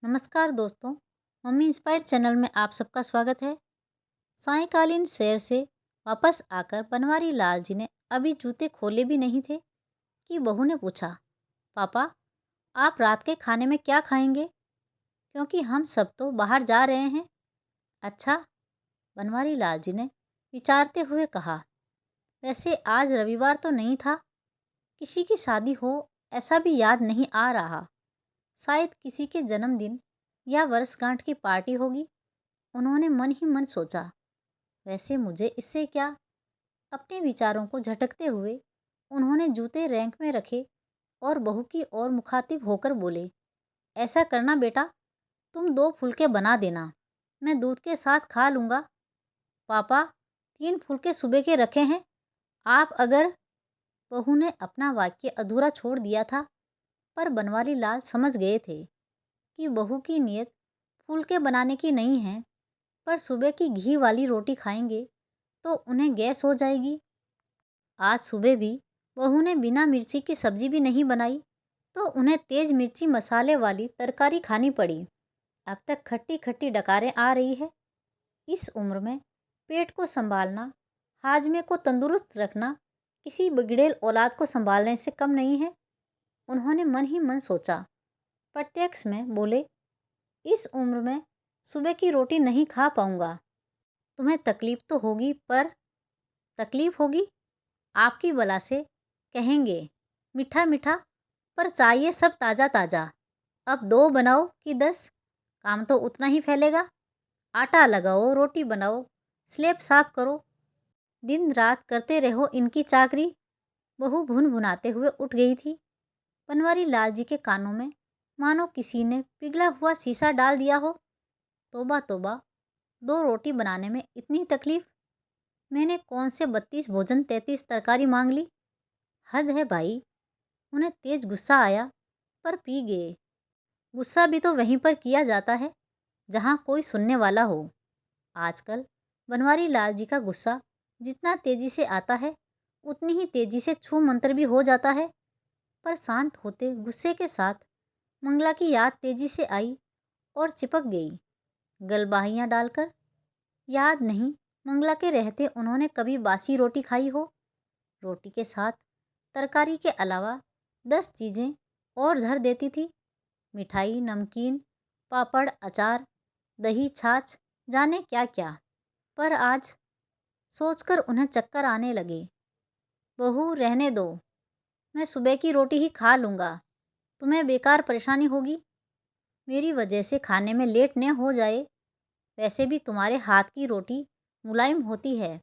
नमस्कार दोस्तों। Mummy inspired channel में आप सबका स्वागत है। सायंकालीन सैर से वापस आकर बनवारी लाल जी ने अभी जूते खोले भी नहीं थे कि बहू ने पूछा, पापा आप रात के खाने में क्या खाएंगे, क्योंकि हम सब तो बाहर जा रहे हैं। अच्छा, बनवारी लाल जी ने विचारते हुए कहा, वैसे आज रविवार तो नहीं था, किसी की शादी हो ऐसा भी याद नहीं आ रहा। शायद किसी के जन्मदिन या वर्षगांठ की पार्टी होगी। उन्होंने मन ही मन सोचा। वैसे मुझे इससे क्या। अपने विचारों को झटकते हुए उन्होंने जूते रैंक में रखे और बहू की ओर मुखातिब होकर बोले, ऐसा करना बेटा, तुम 2 फुलके बना देना, मैं दूध के साथ खा लूँगा। पापा 3 फुलके सुबह के रखे हैं, आप अगर। बहू ने अपना वाक्य अधूरा छोड़ दिया था, पर बनवारी लाल समझ गए थे कि बहू की नीयत फुलके बनाने की नहीं है, पर सुबह की घी वाली रोटी खाएंगे तो उन्हें गैस हो जाएगी। आज सुबह भी बहू ने बिना मिर्ची की सब्जी भी नहीं बनाई, तो उन्हें तेज मिर्ची मसाले वाली तरकारी खानी पड़ी। अब तक खट्टी खट्टी डकारें आ रही है। इस उम्र में पेट को संभालना, हाजमे को तंदुरुस्त रखना किसी बिगड़ेल औलाद को संभालने से कम नहीं है। उन्होंने मन ही मन सोचा। प्रत्यक्ष में बोले, इस उम्र में सुबह की रोटी नहीं खा पाऊंगा। तुम्हें तकलीफ तो होगी, पर तकलीफ होगी आपकी बला से। कहेंगे मीठा मीठा, पर चाहिए सब ताज़ा ताज़ा। अब 2 बनाओ कि 10, काम तो उतना ही फैलेगा। आटा लगाओ, रोटी बनाओ, स्लेब साफ करो, दिन रात करते रहो इनकी चाकरी। बहू भुन भुनाते हुए उठ गई थी। बनवारी लाल जी के कानों में मानो किसी ने पिघला हुआ शीशा डाल दिया हो। तोबा तोबा, 2 रोटी बनाने में इतनी तकलीफ। मैंने कौन से 32 भोजन 33 तरकारी मांग ली। हद है भाई। उन्हें तेज गुस्सा आया, पर पी गए। गुस्सा भी तो वहीं पर किया जाता है जहाँ कोई सुनने वाला हो। आजकल बनवारी लाल जी का गुस्सा जितना तेजी से आता है, उतनी ही तेजी से छू मंतर भी हो जाता है। पर शांत होते गुस्से के साथ मंगला की याद तेजी से आई और चिपक गई गलबाहियाँ डालकर। याद नहीं मंगला के रहते उन्होंने कभी बासी रोटी खाई हो। रोटी के साथ तरकारी के अलावा 10 चीज़ें और धर देती थी। मिठाई, नमकीन, पापड़, अचार, दही, छाछ, जाने क्या क्या। पर आज सोचकर उन्हें चक्कर आने लगे। बहू रहने दो, मैं सुबह की रोटी ही खा लूँगा। तुम्हें बेकार परेशानी होगी, मेरी वजह से खाने में लेट न हो जाए। वैसे भी तुम्हारे हाथ की रोटी मुलायम होती है,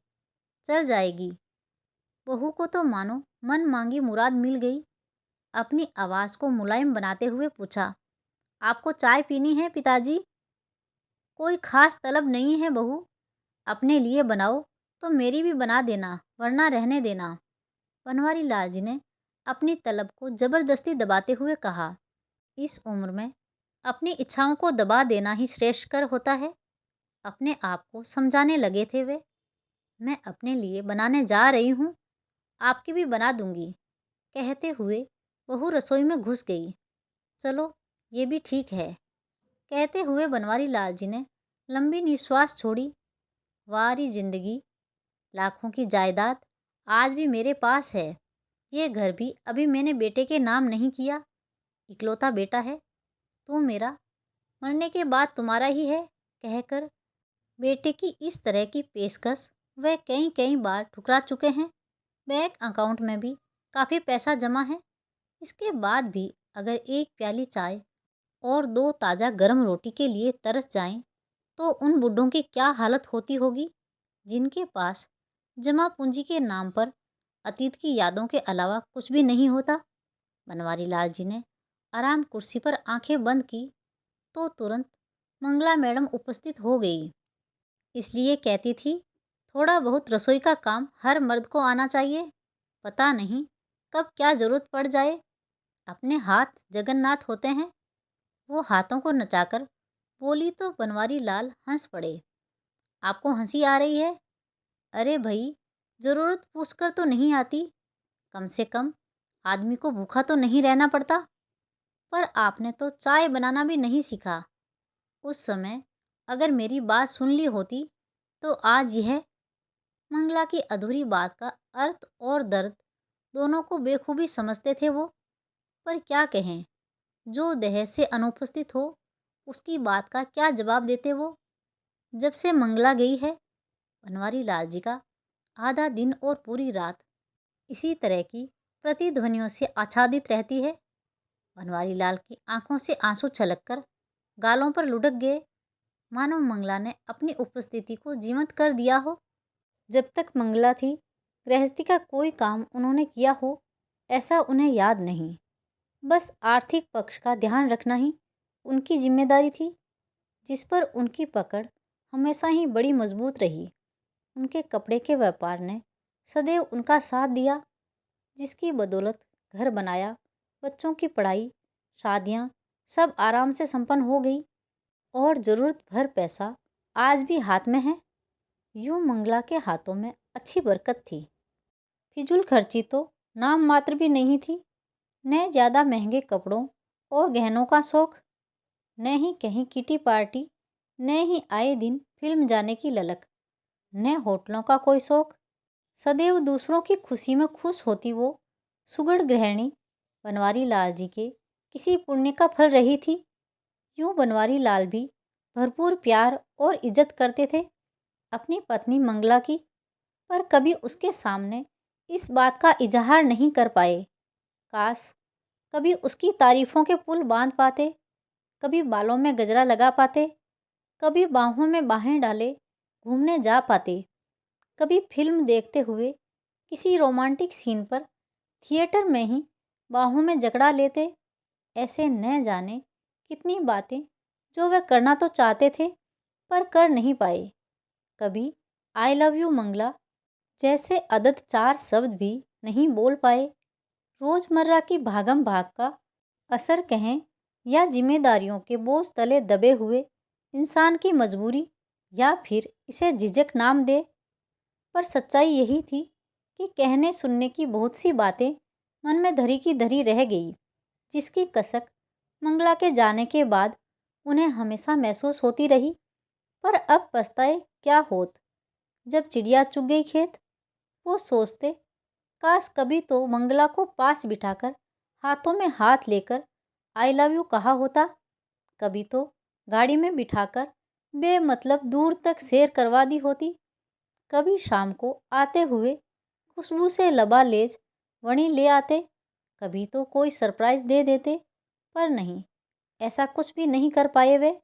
चल जाएगी। बहू को तो मानो मन मांगी मुराद मिल गई। अपनी आवाज़ को मुलायम बनाते हुए पूछा, आपको चाय पीनी है पिताजी? कोई खास तलब नहीं है बहू, अपने लिए बनाओ तो मेरी भी बना देना, वरना रहने देना। बनवारी लाल जी ने अपनी तलब को ज़बरदस्ती दबाते हुए कहा। इस उम्र में अपनी इच्छाओं को दबा देना ही श्रेष्ठकर होता है। अपने आप को समझाने लगे थे वे। मैं अपने लिए बनाने जा रही हूँ, आपकी भी बना दूंगी। कहते हुए बहू रसोई में घुस गई। चलो ये भी ठीक है, कहते हुए बनवारी लाल जी ने लंबी निश्वास छोड़ी। वारी जिंदगी, लाखों की जायदाद आज भी मेरे पास है। ये घर भी अभी मैंने बेटे के नाम नहीं किया। इकलौता बेटा है, तू मेरा, मरने के बाद तुम्हारा ही है, कहकर बेटे की इस तरह की पेशकश वह कई कई बार ठुकरा चुके हैं। बैंक अकाउंट में भी काफ़ी पैसा जमा है। इसके बाद भी अगर एक प्याली चाय और 2 ताज़ा गर्म रोटी के लिए तरस जाएं, तो उन बुढ़ों की क्या हालत होती होगी, जिनके पास जमा पूंजी के नाम पर अतीत की यादों के अलावा कुछ भी नहीं होता। बनवारी लाल जी ने आराम कुर्सी पर आंखें बंद की तो तुरंत मंगला मैडम उपस्थित हो गई। इसलिए कहती थी, थोड़ा बहुत रसोई का काम हर मर्द को आना चाहिए। पता नहीं कब क्या ज़रूरत पड़ जाए। अपने हाथ जगन्नाथ होते हैं। वो हाथों को नचाकर बोली तो बनवारी लाल हंस पड़े। आपको हंसी आ रही है? अरे भाई, ज़रूरत पूछकर तो नहीं आती। कम से कम आदमी को भूखा तो नहीं रहना पड़ता। पर आपने तो चाय बनाना भी नहीं सीखा, उस समय अगर मेरी बात सुन ली होती तो आज यह मंगला की अधूरी बात का अर्थ और दर्द दोनों को बेखूबी समझते थे वो। पर क्या कहें, जो देह से अनुपस्थित हो उसकी बात का क्या जवाब देते वो। जब से मंगला गई है, बनवारी लाल जी का आधा दिन और पूरी रात इसी तरह की प्रतिध्वनियों से आच्छादित रहती है। बनवारी लाल की आंखों से आंसू छलककर गालों पर लुढ़क गए, मानो मंगला ने अपनी उपस्थिति को जीवंत कर दिया हो। जब तक मंगला थी, गृहस्थी का कोई काम उन्होंने किया हो ऐसा उन्हें याद नहीं। बस आर्थिक पक्ष का ध्यान रखना ही उनकी जिम्मेदारी थी, जिस पर उनकी पकड़ हमेशा ही बड़ी मजबूत रही। उनके कपड़े के व्यापार ने सदैव उनका साथ दिया, जिसकी बदौलत घर बनाया, बच्चों की पढ़ाई, शादियां सब आराम से संपन्न हो गई और ज़रूरत भर पैसा आज भी हाथ में है। यूं मंगला के हाथों में अच्छी बरकत थी। फिजूल खर्ची तो नाम मात्र भी नहीं थी। न ज़्यादा महंगे कपड़ों और गहनों का शौक, न ही कहीं किटी पार्टी, न ही आए दिन फिल्म जाने की ललक, न होटलों का कोई शौक। सदैव दूसरों की खुशी में खुश होती वो सुगढ़ गृहिणी बनवारी लाल जी के किसी पुण्य का फल रही थी। यूं बनवारी लाल भी भरपूर प्यार और इज्जत करते थे अपनी पत्नी मंगला की, पर कभी उसके सामने इस बात का इजहार नहीं कर पाए। काश कभी उसकी तारीफों के पुल बांध पाते, कभी बालों में गजरा लगा पाते, कभी बाहों में बाहें डाले घूमने जा पाते, कभी फिल्म देखते हुए किसी रोमांटिक सीन पर थिएटर में ही बाहों में जकड़ा लेते। ऐसे न जाने कितनी बातें जो वे करना तो चाहते थे पर कर नहीं पाए। कभी आई लव यू मंगला जैसे अदद 4 शब्द भी नहीं बोल पाए। रोजमर्रा की भागम भाग का असर कहें या जिम्मेदारियों के बोझ तले दबे हुए इंसान की मजबूरी, या फिर इसे झिझक नाम दे, पर सच्चाई यही थी कि कहने सुनने की बहुत सी बातें मन में धरी की धरी रह गई, जिसकी कसक मंगला के जाने के बाद उन्हें हमेशा महसूस होती रही। पर अब पछताए क्या होत, जब चिड़िया चुग गई खेत। वो सोचते, काश कभी तो मंगला को पास बिठाकर हाथों में हाथ लेकर आई लव यू कहा होता, कभी तो गाड़ी में बिठाकर बेमतलब दूर तक सैर करवा दी होती, कभी शाम को आते हुए खुशबू से लबालेज वणी ले आते, कभी तो कोई सरप्राइज दे देते। पर नहीं, ऐसा कुछ भी नहीं कर पाए वे।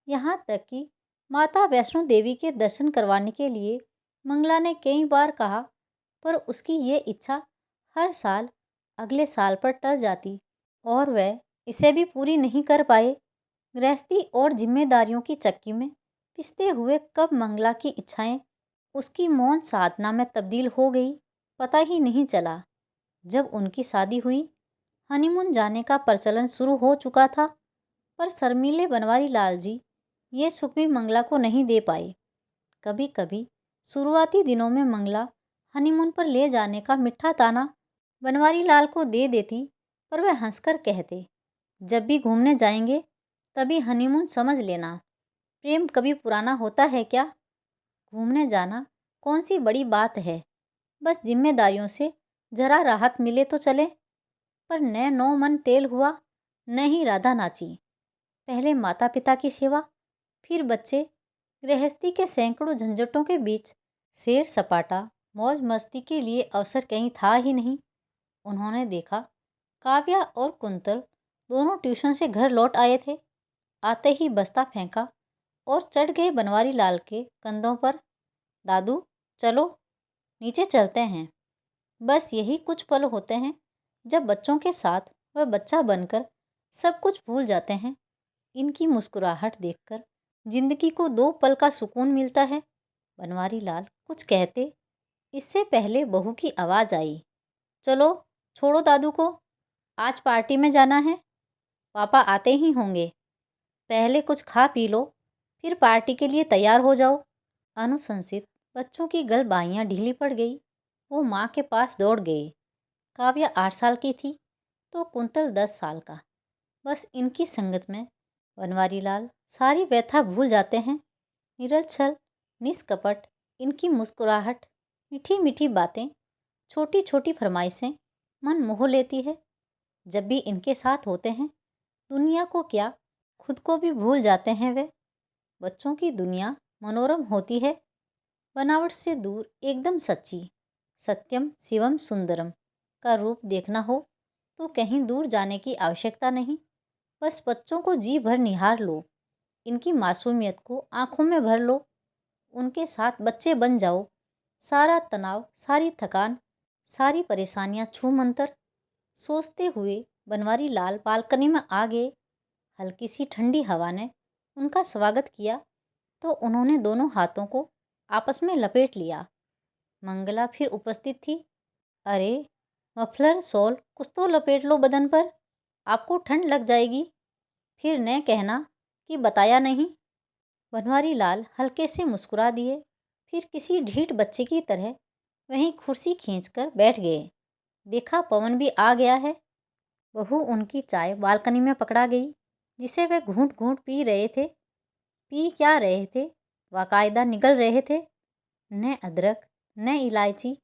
यहाँ तक कि माता वैष्णो देवी के दर्शन करवाने के लिए मंगला ने कई बार कहा, पर उसकी ये इच्छा हर साल अगले साल पर टल जाती और वह इसे भी पूरी नहीं कर पाए। गृहस्थी और जिम्मेदारियों की चक्की में पिसते हुए कब मंगला की इच्छाएं उसकी मौन साधना में तब्दील हो गई, पता ही नहीं चला। जब उनकी शादी हुई, हनीमून जाने का प्रचलन शुरू हो चुका था, पर शर्मीले बनवारी लाल जी ये सुख भी मंगला को नहीं दे पाए। कभी कभी शुरुआती दिनों में मंगला हनीमून पर ले जाने का मिठा ताना बनवारी लाल को दे देती, पर वह हंसकर कहते, जब भी घूमने जाएंगे तभी हनीमून समझ लेना, प्रेम कभी पुराना होता है क्या। घूमने जाना कौन सी बड़ी बात है, बस जिम्मेदारियों से जरा राहत मिले तो चले। पर न नो मन तेल हुआ, न ही राधा नाची। पहले माता पिता की सेवा, फिर बच्चे, गृहस्थी के सैकड़ों झंझटों के बीच सैर सपाटा मौज मस्ती के लिए अवसर कहीं था ही नहीं। उन्होंने देखा, काव्या और कुंतल दोनों ट्यूशन से घर लौट आए थे। आते ही बस्ता फेंका और चढ़ गए बनवारी लाल के कंधों पर। दादू चलो, नीचे चलते हैं। बस यही कुछ पल होते हैं जब बच्चों के साथ वह बच्चा बनकर सब कुछ भूल जाते हैं। इनकी मुस्कुराहट देखकर जिंदगी को 2 पल का सुकून मिलता है। बनवारी लाल कुछ कहते, इससे पहले बहू की आवाज़ आई, चलो छोड़ो दादू को, आज पार्टी में जाना है, पापा आते ही होंगे। पहले कुछ खा पी लो, फिर पार्टी के लिए तैयार हो जाओ। अनुशंसित बच्चों की गलबाहियाँ ढीली पड़ गई। वो माँ के पास दौड़ गए। काव्या 8 साल की थी तो कुंतल 10 साल का। बस इनकी संगत में बनवारी लाल सारी व्यथा भूल जाते हैं। निरल निष्कपट इनकी मुस्कुराहट, मीठी मीठी बातें, छोटी छोटी फरमाइशें मन मोह लेती है। जब भी इनके साथ होते हैं दुनिया को क्या, खुद को भी भूल जाते हैं वे। बच्चों की दुनिया मनोरम होती है, बनावट से दूर एकदम सच्ची। सत्यम शिवम सुंदरम का रूप देखना हो तो कहीं दूर जाने की आवश्यकता नहीं। बस बच्चों को जी भर निहार लो, इनकी मासूमियत को आंखों में भर लो, उनके साथ बच्चे बन जाओ। सारा तनाव, सारी थकान, सारी परेशानियां छू मंतर। सोचते हुए बनवारी लाल बालकनी में आ गए। हल्की सी ठंडी हवा ने उनका स्वागत किया तो उन्होंने दोनों हाथों को आपस में लपेट लिया। मंगला फिर उपस्थित थी। अरे मफलर शॉल कुछ तो लपेट लो बदन पर, आपको ठंड लग जाएगी। फिर न कहना कि बताया नहीं। बनवारी लाल हल्के से मुस्कुरा दिए, फिर किसी ढीठ बच्चे की तरह वहीं कुर्सी खींचकर बैठ गए। देखा पवन भी आ गया है। बहू उनकी चाय बालकनी में पकड़ा गई, जिसे वे घूंट घूंट पी रहे थे। पी क्या रहे थे, बाकायदा निगल रहे थे। न अदरक न इलायची,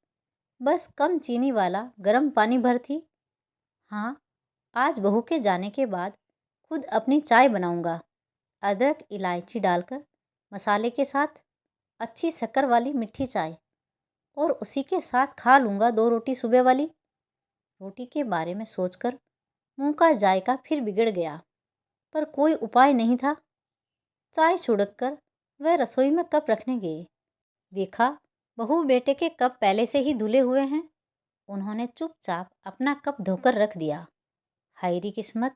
बस कम चीनी वाला गर्म पानी भर थी। हाँ, आज बहू के जाने के बाद खुद अपनी चाय बनाऊंगा, अदरक इलायची डालकर मसाले के साथ, अच्छी शक्कर वाली मीठी चाय। और उसी के साथ खा लूँगा 2 रोटी सुबह वाली। रोटी के बारे में सोचकर मुंह का जायका फिर बिगड़ गया, पर कोई उपाय नहीं था। चाय छुड़क कर वह रसोई में कप रखने गए। देखा बहू बेटे के कप पहले से ही धुले हुए हैं। उन्होंने चुपचाप अपना कप धोकर रख दिया। हायरी किस्मत,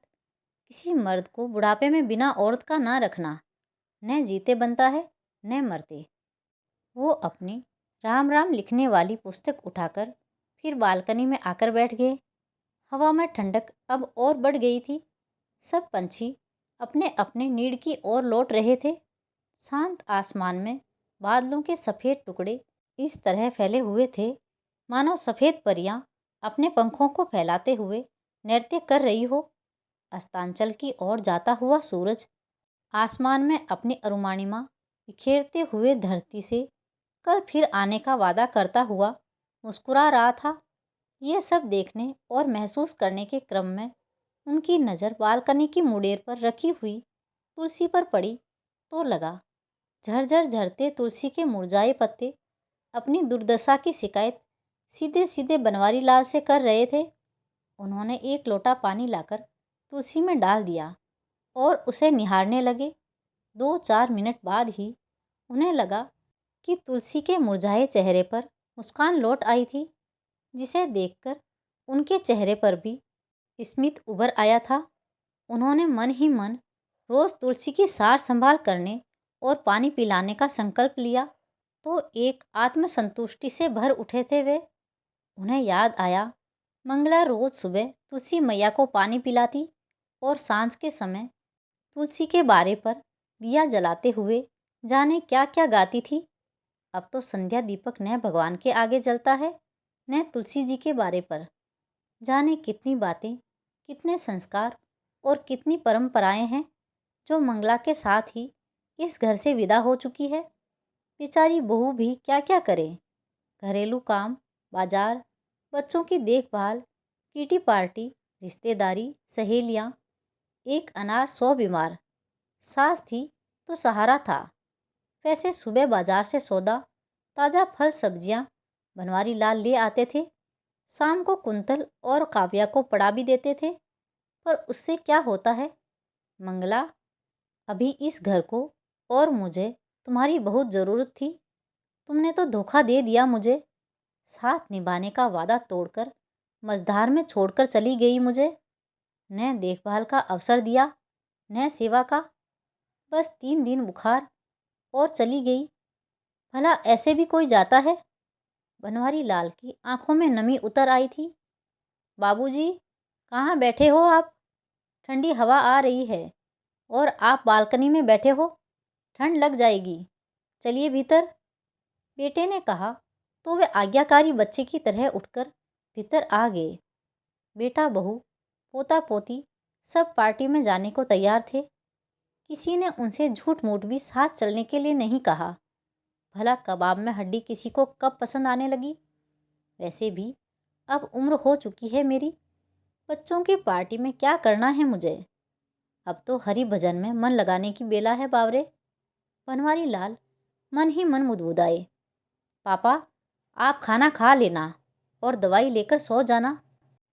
किसी मर्द को बुढ़ापे में बिना औरत का ना रखना, न जीते बनता है न मरते। वो अपनी राम राम लिखने वाली पुस्तक उठाकर फिर बालकनी में आकर बैठ गए। हवा में ठंडक अब और बढ़ गई थी। सब पंछी अपने अपने नीड़ की ओर लौट रहे थे। शांत आसमान में बादलों के सफ़ेद टुकड़े इस तरह फैले हुए थे मानो सफ़ेद परियां अपने पंखों को फैलाते हुए नृत्य कर रही हो। अस्तांचल की ओर जाता हुआ सूरज आसमान में अपनी अरुमाणिमा बिखेरते हुए धरती से कल फिर आने का वादा करता हुआ मुस्कुरा रहा था। ये सब देखने और महसूस करने के क्रम में उनकी नज़र बालकनी की मुडेर पर रखी हुई तुलसी पर पड़ी तो लगा झरझर झरते तुलसी के मुरझाए पत्ते अपनी दुर्दशा की शिकायत सीधे सीधे बनवारी लाल से कर रहे थे। उन्होंने एक लोटा पानी लाकर तुलसी में डाल दिया और उसे निहारने लगे। 2-4 मिनट बाद ही उन्हें लगा कि तुलसी के मुरझाए चेहरे पर मुस्कान लौट आई थी, जिसे देखकर उनके चेहरे पर भी स्मित उभर आया था। उन्होंने मन ही मन रोज़ तुलसी की सार संभाल करने और पानी पिलाने का संकल्प लिया तो एक आत्मसंतुष्टि से भर उठे थे वे। उन्हें याद आया मंगला रोज सुबह तुलसी मैया को पानी पिलाती और सांझ के समय तुलसी के बारे पर दिया जलाते हुए जाने क्या क्या गाती थी। अब तो संध्या दीपक न भगवान के आगे जलता है न तुलसी जी के बारे पर। जाने कितनी बातें, कितने संस्कार और कितनी परंपराएं हैं जो मंगला के साथ ही इस घर से विदा हो चुकी है। बेचारी बहू भी क्या क्या करे। घरेलू काम, बाजार, बच्चों की देखभाल, किटी पार्टी, रिश्तेदारी, सहेलियाँ, एक अनार 100 बीमार। सास थी तो सहारा था। वैसे सुबह बाजार से सौदा, ताज़ा फल सब्जियाँ बनवारी लाल ले आते थे। शाम को कुंतल और काव्या को पड़ा भी देते थे। पर उससे क्या होता है मंगला, अभी इस घर को और मुझे तुम्हारी बहुत ज़रूरत थी। तुमने तो धोखा दे दिया मुझे। साथ निभाने का वादा तोड़कर मझधार में छोड़कर चली गई मुझे। न देखभाल का अवसर दिया न सेवा का। बस 3 दिन बुखार और चली गई। भला ऐसे भी कोई जाता है। बनवारी लाल की आंखों में नमी उतर आई थी। बाबूजी, कहाँ बैठे हो आप? ठंडी हवा आ रही है और आप बालकनी में बैठे हो, ठंड लग जाएगी। चलिए भीतर, बेटे ने कहा तो वे आज्ञाकारी बच्चे की तरह उठकर भीतर आ गए। बेटा बहू, पोता पोती सब पार्टी में जाने को तैयार थे। किसी ने उनसे झूठ मूठ भी साथ चलने के लिए नहीं कहा। भला कबाब में हड्डी किसी को कब पसंद आने लगी। वैसे भी अब उम्र हो चुकी है मेरी, बच्चों की पार्टी में क्या करना है मुझे। अब तो हरि भजन में मन लगाने की बेला है बावरे। बनवारी लाल मन ही मन मुदमुदाए। पापा, आप खाना खा लेना और दवाई लेकर सो जाना।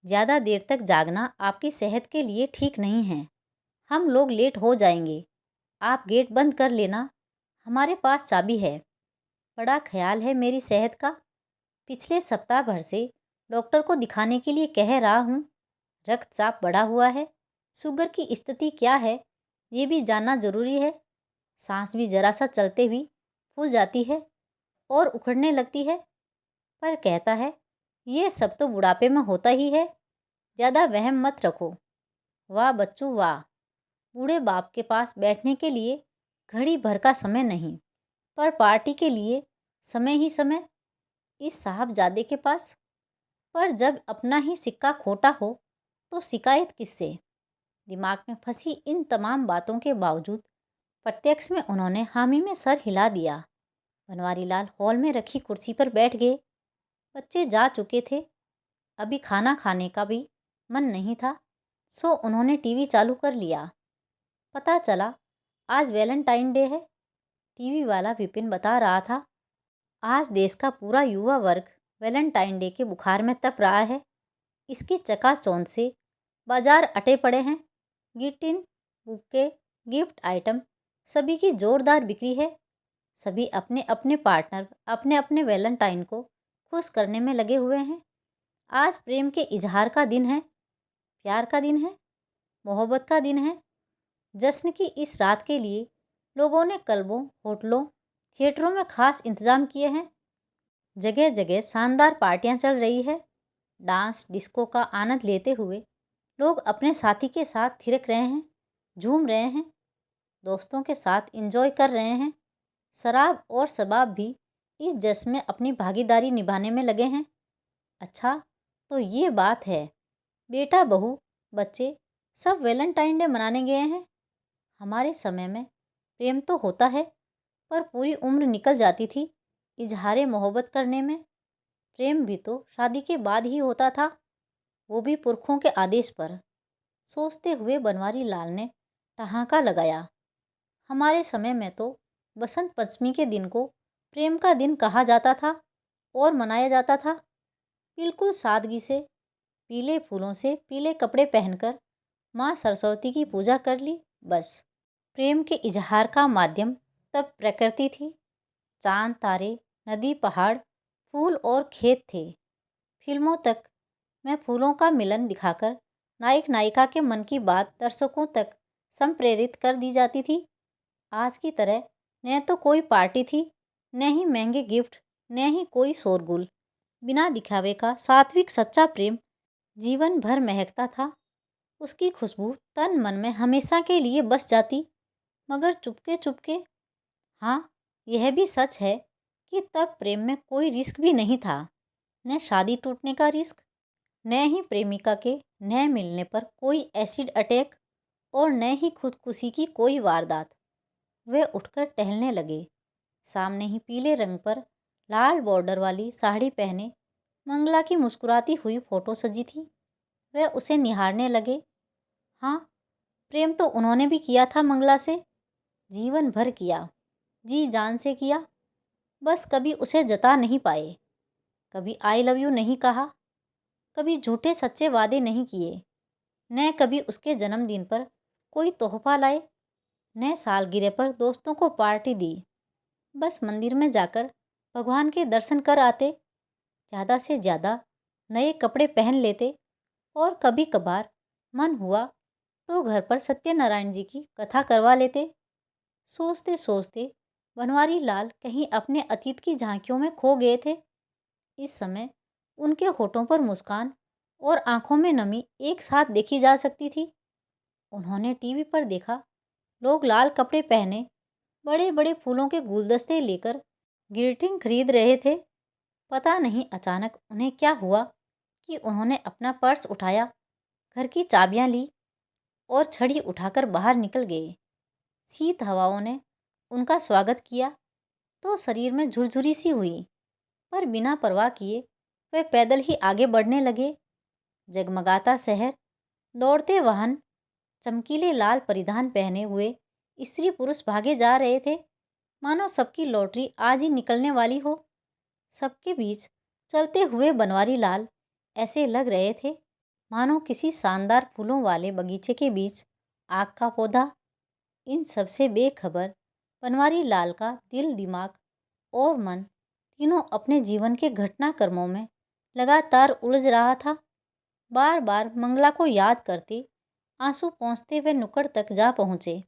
ज़्यादा देर तक जागना आपकी सेहत के लिए ठीक नहीं है। हम लोग लेट हो जाएंगे। आप गेट बंद कर लेना, हमारे पास चाबी है। बड़ा ख्याल है मेरी सेहत का। पिछले सप्ताह भर से डॉक्टर को दिखाने के लिए कह रहा हूँ। रक्तचाप बढ़ा हुआ है, शुगर की स्थिति क्या है ये भी जानना ज़रूरी है। सांस भी जरा सा चलते भी फूल जाती है और उखड़ने लगती है। पर कहता है ये सब तो बुढ़ापे में होता ही है, ज़्यादा वहम मत रखो। वाह बच्चू वाह, बूढ़े बाप के पास बैठने के लिए घड़ी भर का समय नहीं, पर पार्टी के लिए समय ही समय इस साहबजादे के पास। पर जब अपना ही सिक्का खोटा हो तो शिकायत किससे। दिमाग में फंसी इन तमाम बातों के बावजूद प्रत्यक्ष में उन्होंने हामी में सर हिला दिया। बनवारी लाल हॉल में रखी कुर्सी पर बैठ गए। बच्चे जा चुके थे, अभी खाना खाने का भी मन नहीं था, सो उन्होंने टीवी चालू कर लिया। पता चला आज वैलेंटाइन डे है। टीवी वाला विपिन बता रहा था आज देश का पूरा युवा वर्ग वैलेंटाइन डे के बुखार में तप रहा है। इसकी चकाचौंध से बाजार अटे पड़े हैं। गिफ्टिन, बुके, गिफ्ट आइटम सभी की जोरदार बिक्री है। सभी अपने अपने पार्टनर, अपने अपने वैलेंटाइन को खुश करने में लगे हुए हैं। आज प्रेम के इजहार का दिन है, प्यार का दिन है, मोहब्बत का दिन है। जश्न की इस रात के लिए लोगों ने क्लबों, होटलों, थिएटरों में खास इंतजाम किए हैं। जगह जगह शानदार पार्टियां चल रही है। डांस डिस्को का आनंद लेते हुए लोग अपने साथी के साथ थिरक रहे हैं, झूम रहे हैं, दोस्तों के साथ एंजॉय कर रहे हैं। शराब और शबाब भी इस जश्न में अपनी भागीदारी निभाने में लगे हैं। अच्छा, तो ये बात है। बेटा बहू बच्चे सब वैलेंटाइन डे मनाने गए हैं। हमारे समय में प्रेम तो होता है, पर पूरी उम्र निकल जाती थी इजहारे मोहब्बत करने में। प्रेम भी तो शादी के बाद ही होता था, वो भी पुरखों के आदेश पर। सोचते हुए बनवारी लाल ने ठहाका लगाया। हमारे समय में तो बसंत पंचमी के दिन को प्रेम का दिन कहा जाता था और मनाया जाता था। बिल्कुल सादगी से, पीले फूलों से पीले कपड़े पहनकर माँ सरस्वती की पूजा कर ली, बस। प्रेम के इजहार का माध्यम तब प्रकृति थी। चांद तारे, नदी पहाड़, फूल और खेत थे। फिल्मों तक में फूलों का मिलन दिखाकर नायक नायिका के मन की बात दर्शकों तक संप्रेरित कर दी जाती थी। आज की तरह न तो कोई पार्टी थी, न ही महंगे गिफ्ट, न ही कोई शोरगुल। बिना दिखावे का सात्विक सच्चा प्रेम जीवन भर महकता था। उसकी खुशबू तन मन में हमेशा के लिए बस जाती। मगर चुपके चुपके, हाँ, यह भी सच है कि तब प्रेम में कोई रिस्क भी नहीं था। न शादी टूटने का रिस्क, न ही प्रेमिका के न मिलने पर कोई एसिड अटैक, और न ही खुदकुशी की कोई वारदात। वे उठकर टहलने लगे। सामने ही पीले रंग पर लाल बॉर्डर वाली साड़ी पहने मंगला की मुस्कुराती हुई फोटो सजी थी। वे उसे निहारने लगे। हाँ, प्रेम तो उन्होंने भी किया था मंगला से, जीवन भर किया, जी जान से किया। बस कभी उसे जता नहीं पाए, कभी आई लव यू नहीं कहा, कभी झूठे सच्चे वादे नहीं किए, न कभी उसके जन्मदिन पर कोई तोहफा लाए, न सालगिरह पर दोस्तों को पार्टी दी। बस मंदिर में जाकर भगवान के दर्शन कर आते, ज़्यादा से ज़्यादा नए कपड़े पहन लेते, और कभी कभार मन हुआ तो घर पर सत्यनारायण जी की कथा करवा लेते। सोचते सोचते बनवारी लाल कहीं अपने अतीत की झांकियों में खो गए थे। इस समय उनके होठों पर मुस्कान और आंखों में नमी एक साथ देखी जा सकती थी। उन्होंने टीवी पर देखा, लोग लाल कपड़े पहने बड़े बड़े फूलों के गुलदस्ते लेकर ग्रीटिंग खरीद रहे थे। पता नहीं अचानक उन्हें क्या हुआ कि उन्होंने अपना पर्स उठाया, घर की चाबियां ली और छड़ी उठाकर बाहर निकल गए। शीत हवाओं ने उनका स्वागत किया तो शरीर में झुरझुरी सी हुई, पर बिना परवाह किए वे पैदल ही आगे बढ़ने लगे। जगमगाता शहर, दौड़ते वाहन, चमकीले लाल परिधान पहने हुए स्त्री पुरुष भागे जा रहे थे, मानो सबकी लॉटरी आज ही निकलने वाली हो। सबके बीच चलते हुए बनवारी लाल ऐसे लग रहे थे मानो किसी शानदार फूलों वाले बगीचे के बीच आग का पौधा। इन सबसे बेखबर बनवारी लाल का दिल, दिमाग और मन तीनों अपने जीवन के घटनाक्रमों में लगातार उलझ रहा था। बार बार मंगला को याद करते आंसू पोंछते हुए नुक्कड़ तक जा पहुँचे।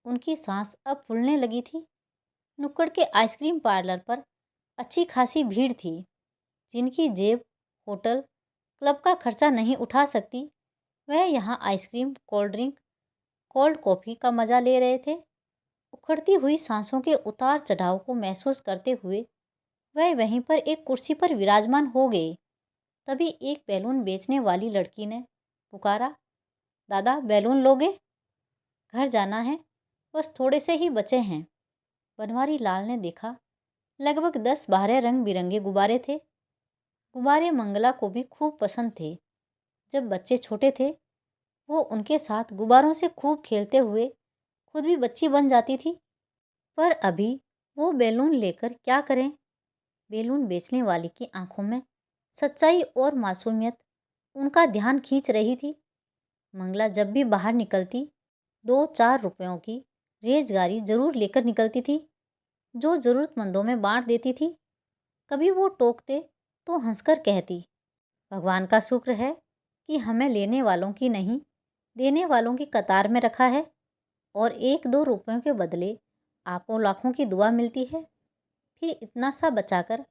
उनकी सांस अब फूलने लगी थी। नुक्कड़ के आइसक्रीम पार्लर पर अच्छी खासी भीड़ थी। जिनकी जेब होटल क्लब का खर्चा नहीं उठा सकती, वह यहाँ ice cream, cold drink, cold coffee का मज़ा ले रहे थे। उखड़ती हुई सांसों के उतार चढ़ाव को महसूस करते हुए वह वहीं पर एक कुर्सी पर विराजमान हो गए। तभी एक बैलून बेचने वाली लड़की ने पुकारा, दादा बैलून लोगे? घर जाना है, बस थोड़े से ही बचे हैं। बनवारी लाल ने देखा, लगभग 10-12 रंग बिरंगे गुब्बारे थे। गुब्बारे मंगला को भी खूब पसंद थे। जब बच्चे छोटे थे वो उनके साथ गुब्बारों से खूब खेलते हुए खुद भी बच्ची बन जाती थी। पर अभी वो बैलून लेकर क्या करें? बैलून बेचने वाली की आंखों में सच्चाई और मासूमियत उनका ध्यान खींच रही थी। मंगला जब भी बाहर निकलती 2-4 रुपयों की रेजगारी जरूर लेकर निकलती थी, जो ज़रूरतमंदों में बांट देती थी। कभी वो टोकते तो हंसकर कहती, भगवान का शुक्र है कि हमें लेने वालों की नहीं, देने वालों की कतार में रखा है, और 1-2 रुपयों के बदले आपको लाखों की दुआ मिलती है। फिर इतना सा बचाकर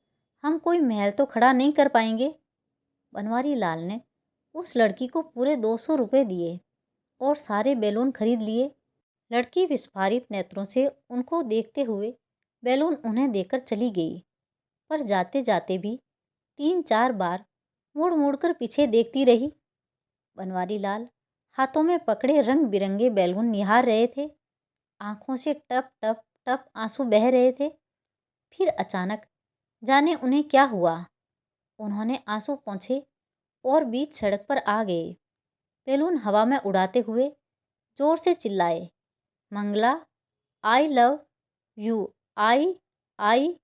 हम कोई महल तो खड़ा नहीं कर पाएंगे। बनवारी लाल ने उस लड़की को पूरे 200 रुपये दिए और सारे बैलून खरीद लिए। लड़की विस्फारित नेत्रों से उनको देखते हुए बैलून उन्हें देकर चली गई, पर जाते जाते भी 3-4 बार मुड़ मुड़ कर पीछे देखती रही। बनवारी लाल हाथों में पकड़े रंग बिरंगे बैलून निहार रहे थे। आंखों से टप टप टप आंसू बह रहे थे। फिर अचानक जाने उन्हें क्या हुआ, उन्होंने आंसू पोंछे और बीच सड़क पर आ गए। बैलून हवा में उड़ाते हुए जोर से चिल्लाए, मंगला, आई लव यू, आई।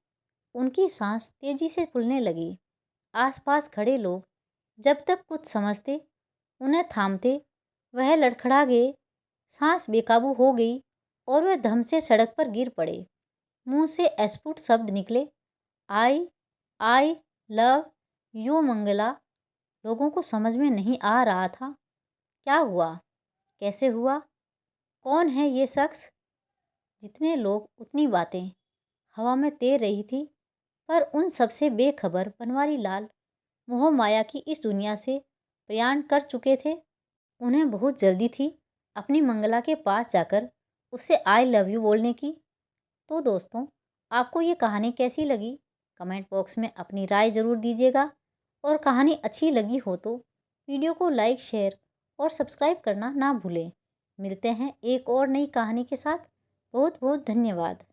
उनकी सांस तेजी से फूलने लगी। आसपास खड़े लोग जब तक कुछ समझते उन्हें थामते, वह लड़खड़ा गए। सांस बेकाबू हो गई और वह धम से सड़क पर गिर पड़े। मुंह से अस्फुट शब्द निकले, आई लव यू मंगला। लोगों को समझ में नहीं आ रहा था क्या हुआ, कैसे हुआ, कौन है ये शख्स। जितने लोग उतनी बातें हवा में तैर रही थी, पर उन सबसे बेखबर बनवारी लाल मोह माया की इस दुनिया से प्रयाण कर चुके थे। उन्हें बहुत जल्दी थी अपनी मंगला के पास जाकर उससे आई लव यू बोलने की। तो दोस्तों, आपको ये कहानी कैसी लगी? कमेंट बॉक्स में अपनी राय ज़रूर दीजिएगा, और कहानी अच्छी लगी हो तो वीडियो को लाइक, शेयर और सब्सक्राइब करना ना भूलें। मिलते हैं एक और नई कहानी के साथ। बहुत बहुत धन्यवाद।